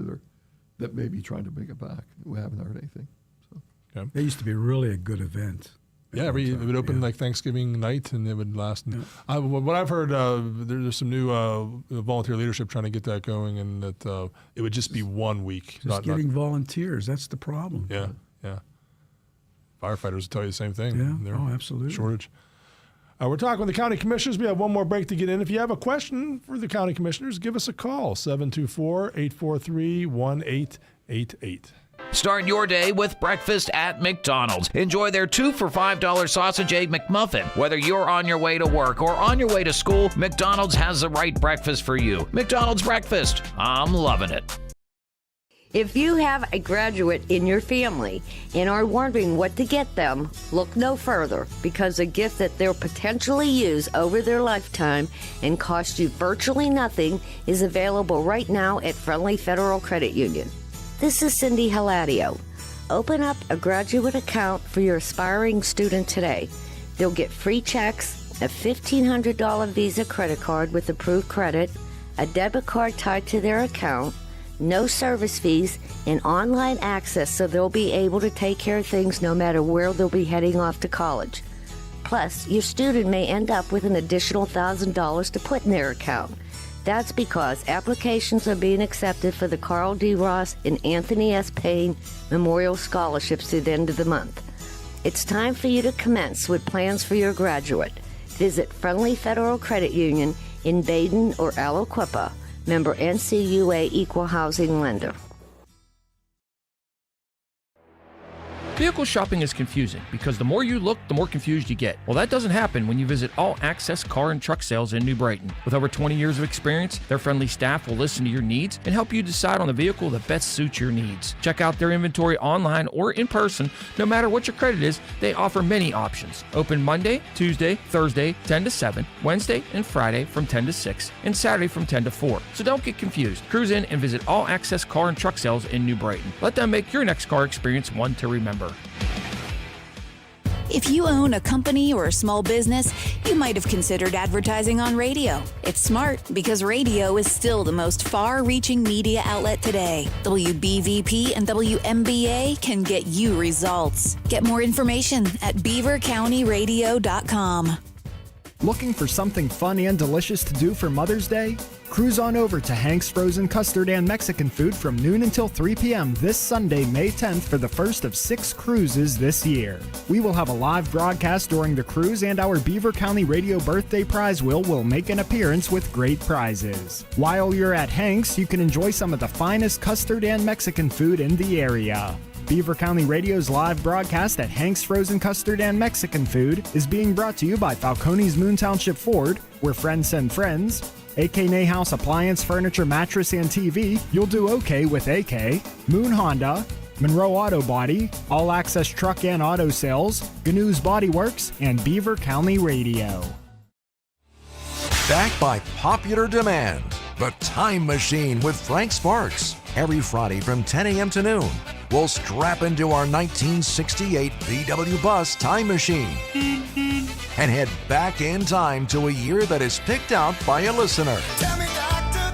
S5: that may be trying to bring it back. We haven't heard anything. So.
S2: Okay.
S3: They used to be really a good event.
S2: Yeah, it would open like Thanksgiving night, and it would last. Yeah. What I've heard, there's some new volunteer leadership trying to get that going, and that it would just be 1 week.
S3: Just getting volunteers, that's the problem.
S2: Yeah. Firefighters will tell you the same thing.
S3: Yeah, absolutely.
S2: Shortage. We're talking with the county commissioners. We have one more break to get in. If you have a question for the county commissioners, give us a call, 724-843-1888.
S12: Start your day with breakfast at McDonald's. Enjoy their 2 for $5 sausage egg McMuffin. Whether you're on your way to work or on your way to school, McDonald's has the right breakfast for you. McDonald's breakfast. I'm loving it.
S13: If you have a graduate in your family and are wondering what to get them, look no further, because a gift that they'll potentially use over their lifetime and cost you virtually nothing is available right now at Friendly Federal Credit Union. This is Cindy Haladio. Open up a graduate account for your aspiring student today. They'll get free checks, a $1,500 Visa credit card with approved credit, a debit card tied to their account, no service fees, and online access so they'll be able to take care of things no matter where they'll be heading off to college. Plus, your student may end up with an additional $1,000 to put in their account. That's because applications are being accepted for the Carl D. Ross and Anthony S. Payne Memorial Scholarships through the end of the month. It's time for you to commence with plans for your graduate. Visit Friendly Federal Credit Union in Baden or Aliquippa. Member NCUA Equal Housing Lender.
S14: Vehicle shopping is confusing because the more you look, the more confused you get. Well, that doesn't happen when you visit All Access Car and Truck Sales in New Brighton. With over 20 years of experience, their friendly staff will listen to your needs and help you decide on the vehicle that best suits your needs. Check out their inventory online or in person. No matter what your credit is, they offer many options. Open Monday, Tuesday, Thursday, 10 to 7, Wednesday and Friday from 10 to 6, and Saturday from 10 to 4. So don't get confused. Cruise in and visit All Access Car and Truck Sales in New Brighton. Let them make your next car experience one to remember.
S15: If you own a company or a small business, you might have considered advertising on radio. It's smart because radio is still the most far-reaching media outlet today. WBVP and WMBA can get you results. Get more information at beavercountyradio.com.
S6: Looking for something fun and delicious to do for Mother's Day? Cruise on over to Hank's Frozen Custard and Mexican Food from noon until 3 p.m. this Sunday, May 10th for the first of 6 cruises this year. We will have a live broadcast during the cruise, and our Beaver County Radio Birthday Prize Wheel will make an appearance with great prizes. While you're at Hank's, you can enjoy some of the finest custard and Mexican food in the area. Beaver County Radio's live broadcast at Hank's Frozen Custard and Mexican Food is being brought to you by Falcone's Moon Township Ford, where friends send friends, AK Nahhouse Appliance, Furniture, Mattress, and TV, you'll do okay with AK, Moon Honda, Monroe Auto Body, All Access Truck and Auto Sales, GNU's Body Works, and Beaver County Radio.
S10: Backed by popular demand, The Time Machine with Frank Sparks. Every Friday from 10 a.m. to noon, we'll strap into our 1968 VW Bus Time Machine and head back in time to a year that is picked out by a listener.
S16: Tell me, doctor,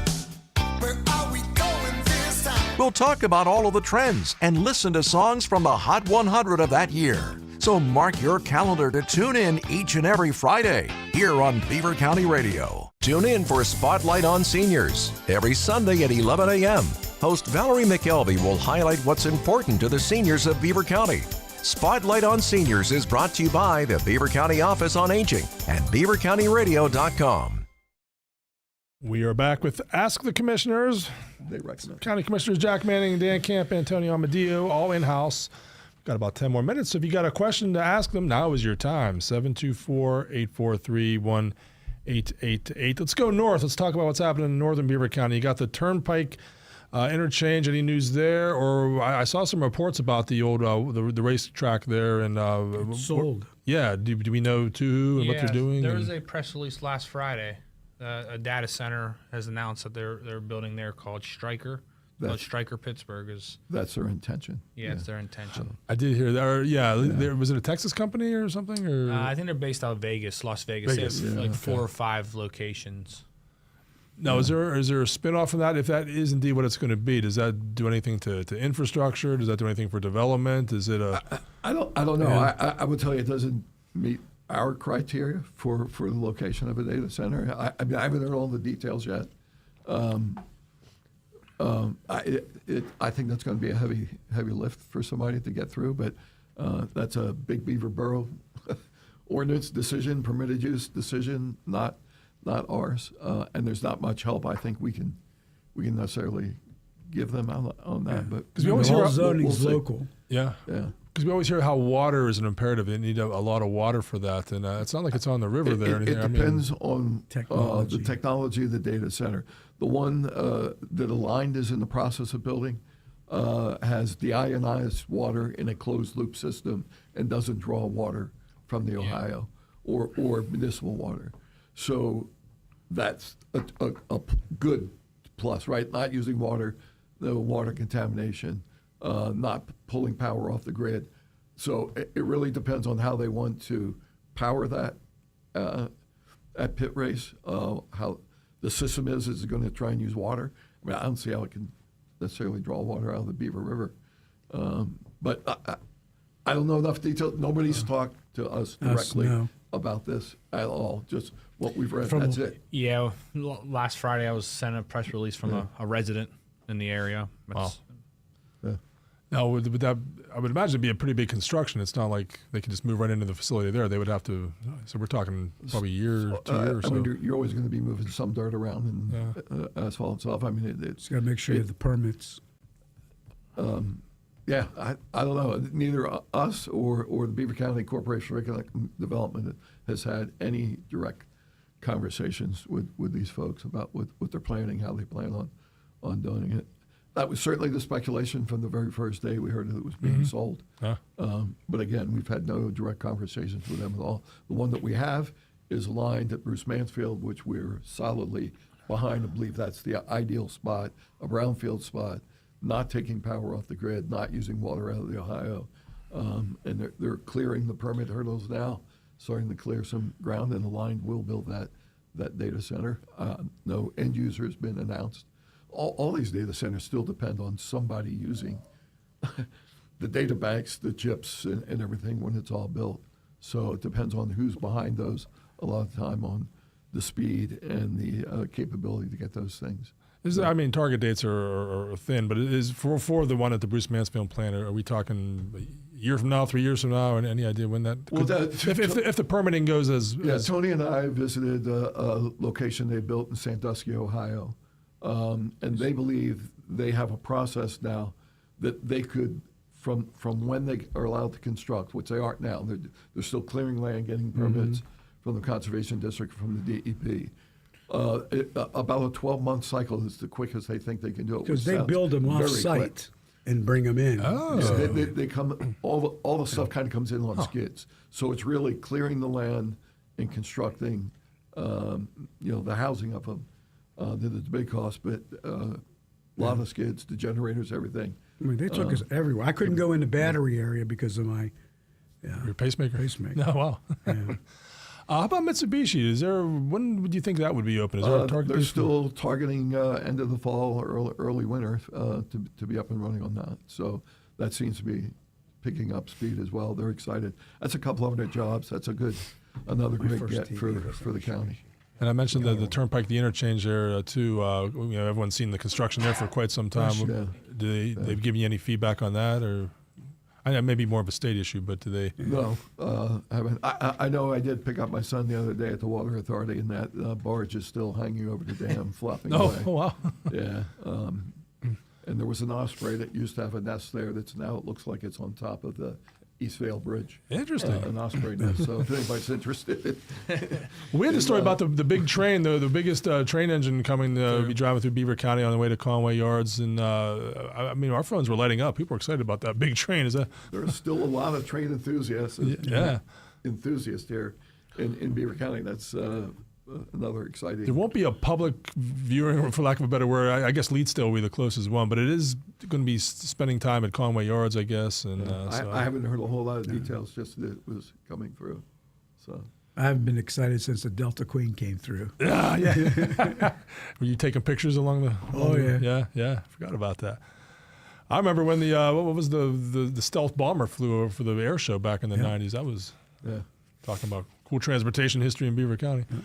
S16: where are we going this time?
S10: We'll talk about all of the trends and listen to songs from the Hot 100 of that year. So mark your calendar to tune in each and every Friday here on Beaver County Radio. Tune in for Spotlight on Seniors every Sunday at 11 a.m. Host Valerie McKelvey will highlight what's important to the seniors of Beaver County. Spotlight on Seniors is brought to you by the Beaver County Office on Aging and beavercountyradio.com.
S2: We are back with Ask the Commissioners. County Commissioners Jack Manning, Dan Camp, Antonio Amadeo, all in-house. Got about 10 more minutes. So if you got a question to ask them, now is your time. 724-843-1888. Let's go north. Let's talk about what's happening in northern Beaver County. You got the Turnpike interchange. Any news there? Or I saw some reports about the old the racetrack there. And
S3: it's sold.
S2: Yeah. Do we know to who and what they're doing?
S4: There was a press release last Friday. A data center has announced that they're building there called Stryker. Stryker Pittsburgh is.
S5: That's their intention.
S4: Yeah, it's their intention.
S2: I did hear that. There, was it a Texas company or something? Or
S4: I think they're based out of Vegas, Las Vegas. They have 4 or 5 locations.
S2: Now, is there a spinoff from that? If that is indeed what it's going to be, does that do anything to infrastructure? Does that do anything for development? Is it a?
S5: I don't know. I would tell you it doesn't meet our criteria for the location of a data center. I mean, I haven't heard all the details yet. I think that's going to be a heavy lift for somebody to get through, but that's a big Beaver Borough ordinance decision, permitted use decision, not ours. And there's not much help I think we can necessarily give them on that. But
S3: because we always hear zoning's local.
S2: Yeah. Because we always hear how water is an imperative. They need a lot of water for that, and it's not like it's on the river there. Or anything.
S5: It depends on the technology of the data center. The one that Aligned is in the process of building has deionized water in a closed-loop system and doesn't draw water from the Ohio or municipal water. So that's a good plus, right? Not using water, no water contamination. Not pulling power off the grid. So it really depends on how they want to power that at Pit Race, how the system is it going to try and use water? I mean, I don't see how it can necessarily draw water out of the Beaver River. But I don't know enough detail. Nobody's talked to us directly about this at all, just what we've read. That's it.
S4: Yeah, last Friday I was sent a press release from a resident in the area.
S2: Wow. Now, would that, I would imagine it'd be a pretty big construction. It's not like they can just move right into the facility there. They would have to, so we're talking probably a year, 2 years or so.
S5: I mean, you're always going to be moving some dirt around and asphalt and stuff. I mean, it's
S3: got to make sure you have the permits.
S5: I don't know. Neither us or the Beaver County Corporation for Economic Development has had any direct conversations with these folks about what they're planning, how they plan on doing it. That was certainly the speculation from the very first day we heard that it was being sold. But again, we've had no direct conversations with them at all. The one that we have is Aligned at Bruce Mansfield, which we're solidly behind. I believe that's the ideal spot, a brownfield spot, not taking power off the grid, not using water out of the Ohio. And they're clearing the permit hurdles now, starting to clear some ground, and Aligned will build that data center. No end user has been announced. All these data centers still depend on somebody using the data banks, the chips, and everything when it's all built. So it depends on who's behind those a lot of time on the speed and the capability to get those things.
S2: I mean, target dates are thin, but it is for the one at the Bruce Mansfield plant. Are we talking a year from now, 3 years from now, and any idea when that? If the permitting goes as
S5: Tony and I visited a location they built in Sandusky, Ohio. And they believe they have a process now that they could, from when they are allowed to construct, which they aren't now, they're still clearing land, getting permits from the Conservation District, from the DEP. About a 12-month cycle is the quickest they think they can do it.
S3: Because they build them off-site and bring them in.
S2: Oh.
S5: So they come, all the stuff kind of comes in on skids. So it's really clearing the land and constructing, the housing of them. It's a big cost, but a lot of skids, the generators, everything.
S3: I mean, they took us everywhere. I couldn't go in the battery area because of my
S2: your pacemaker. No, wow.
S3: Yeah.
S2: How about Mitsubishi? When would you think that would be open? Is there a target?
S5: They're still targeting end of the fall or early winter to be up and running on that. So that seems to be picking up speed as well. They're excited. That's a couple of hundred jobs. That's another great get for the county.
S2: And I mentioned the turnpike, the interchange there too. Everyone's seen the construction there for quite some time. They've given you any feedback on that, or I know it may be more of a state issue, but do they?
S5: No, haven't. I know I did pick up my son the other day at the Water Authority, and that barge is still hanging over the dam, flopping away.
S2: Oh, wow.
S5: Yeah. And there was an osprey that used to have a nest there that's now, it looks like it's on top of the East Vale Bridge.
S2: Interesting.
S5: An osprey nest. So if anybody's interested.
S2: We had the story about the big train, the biggest train engine coming to be driving through Beaver County on the way to Conway Yards. And I mean, our phones were lighting up. People were excited about that big train. Is that?
S5: There's still a lot of train enthusiasts.
S2: Yeah.
S5: Enthusiasts here in Beaver County. That's another exciting.
S2: There won't be a public viewing, for lack of a better word. I guess Leedsdale will be the closest one, but it is going to be spending time at Conway Yards, I guess. And so
S5: I haven't heard a whole lot of details, just that it was coming through. So
S3: I haven't been excited since the Delta Queen came through.
S2: Yeah. Were you taking pictures along the? Yeah. Forgot about that. I remember when the what was the stealth bomber flew over for the air show back in the 90s. That was talking about cool transportation history in Beaver County. Yeah.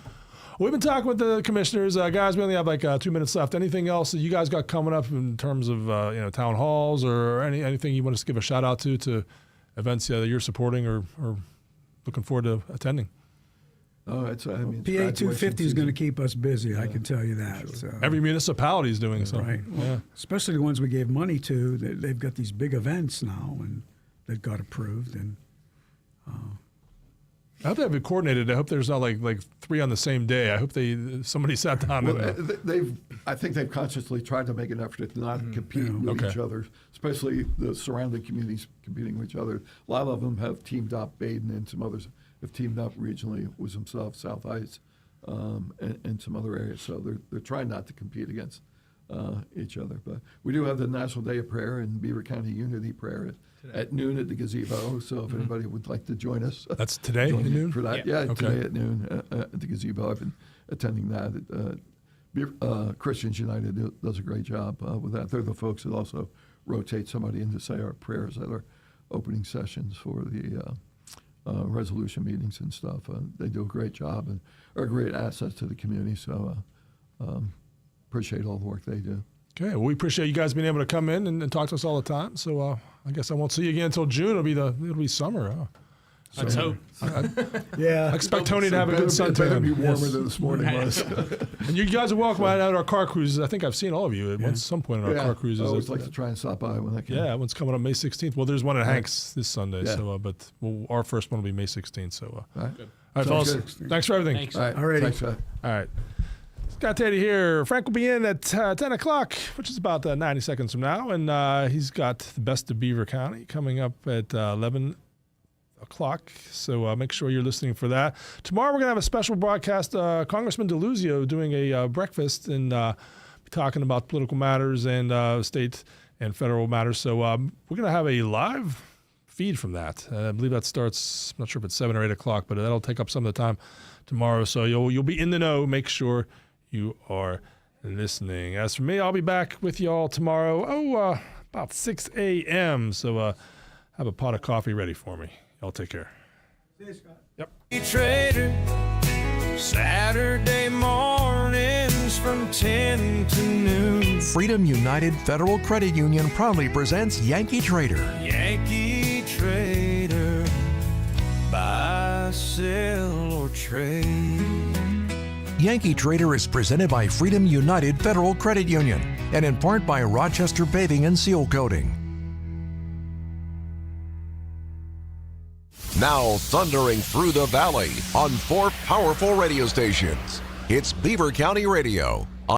S2: We've been talking with the commissioners. Guys, we only have like 2 minutes left. Anything else that you guys got coming up in terms of town halls or anything you want us to give a shout out to events that you're supporting or looking forward to attending?
S3: Oh, PA 250 is going to keep us busy. I can tell you that.
S2: Sure.
S3: So.
S2: Every municipality is doing something.
S3: Right. Well, especially the ones we gave money to. They've got these big events now, and that got approved. And
S2: I hope they have it coordinated. I hope there's not like 3 on the same day. I hope somebody sat down.
S5: I think they've consciously tried to make an effort to not compete with each other, especially the surrounding communities competing with each other. A lot of them have teamed up. Baden and some others have teamed up regionally with themselves, South Heights, and some other areas. So they're trying not to compete against each other. But we do have the National Day of Prayer and Beaver County Unity Prayer at noon at the gazebo. So if anybody would like to join us.
S2: That's today at noon?
S5: For that. Yeah, today at noon at the gazebo. I've been attending that. Christians United does a great job with that. They're the folks that also rotate somebody in to say our prayers at our opening sessions for the resolution meetings and stuff. They do a great job and are a great asset to the community. So appreciate all the work they do.
S2: Okay, well, we appreciate you guys being able to come in and talk to us all the time. So I guess I won't see you again until June. It'll be summer.
S4: Let's hope.
S2: I expect Tony to have a good suntan.
S5: It better be warmer than this morning was.
S2: And you guys are welcome out at our car cruises. I think I've seen all of you at some point in our car cruises.
S5: I always like to try and stop by when I can.
S2: Yeah, one's coming up May 16th. Well, there's one at Hanks this Sunday. Yeah. So, but our first one will be May 16th. So,
S5: all right,
S2: fellas. Thanks for everything.
S4: Thanks.
S5: All right. Thanks, Scott.
S2: All right. Scott Tady here. Frank will be in at 10 o'clock, which is about 90 seconds from now. And he's got the Best of Beaver County coming up at 11 o'clock. So make sure you're listening for that. Tomorrow we're going to have a special broadcast. Congressman DeLuzio doing a breakfast and be talking about political matters and state and federal matters. So we're going to have a live feed from that. I believe that starts, I'm not sure if it's 7 or 8 o'clock, but that'll take up some of the time tomorrow. So you'll be in the know. Make sure you are listening. As for me, I'll be back with y'all tomorrow, about 6 a.m. So have a pot of coffee ready for me. Y'all take care.
S3: See you, Scott.
S2: Yep.
S16: Trader, Saturday mornings from 10 to noon.
S10: Freedom United Federal Credit Union proudly presents Yankee Trader.
S16: Yankee Trader, buy, sell, or trade.
S10: Yankee Trader is presented by Freedom United Federal Credit Union and in part by Rochester Paving and Seal Coating. Now thundering through the valley on 4 powerful radio stations. It's Beaver County Radio,